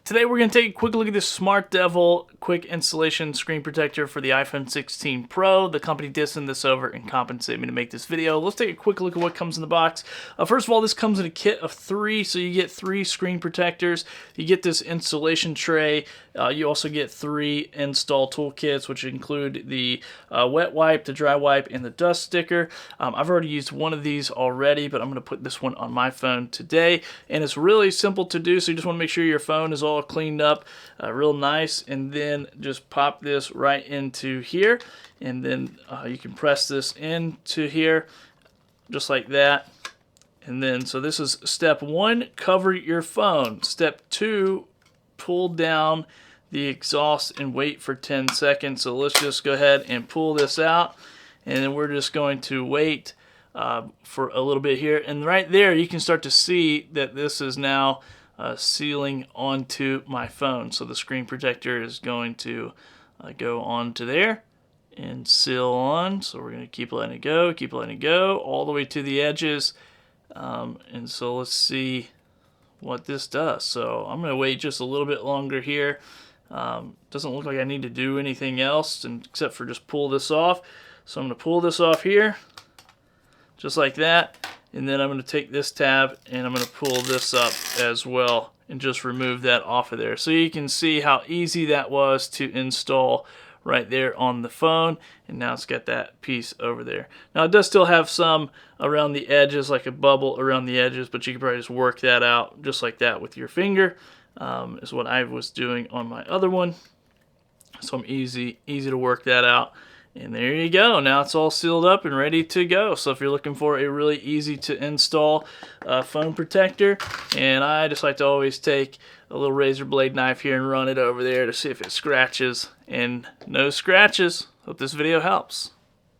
Today we're going to take a quick look at this Smart Devil quick installation screen protector for the iPhone 16 Pro. The company did send this over and compensate me to make this video. Let's take a quick look at what comes in the box. First of all, this comes in a kit of 3, so you get 3 screen protectors. You get this installation tray. You also get 3 install toolkits, which include the wet wipe, the dry wipe, and the dust sticker. I've already used one of these already, but I'm going to put this one on my phone today. And it's really simple to do, so you just want to make sure your phone is all cleaned up real nice, and then just pop this right into here, and then you can press this into here just like that. And then, so this is step 1, cover your phone. Step 2, pull down the exhaust and wait for 10 seconds. So let's just go ahead and pull this out, and then we're just going to wait for a little bit here. And right there you can start to see that this is now sealing onto my phone. So the screen protector is going to go onto there and seal on. So we're going to keep letting it go all the way to the edges. And so let's see what this does. So I'm going to wait just a little bit longer here. Doesn't look like I need to do anything else except for just pull this off. So I'm going to pull this off here just like that. And then I'm going to take this tab and I'm going to pull this up as well and just remove that off of there. So you can see how easy that was to install right there on the phone. And now it's got that piece over there. Now it does still have some around the edges, like a bubble around the edges, but you can probably just work that out just like that with your finger, is what I was doing on my other one. So I'm easy to work that out. And there you go. Now it's all sealed up and ready to go. So if you're looking for a really easy to install phone protector, and I just like to always take a little razor blade knife here and run it over there to see if it scratches, and no scratches. Hope this video helps.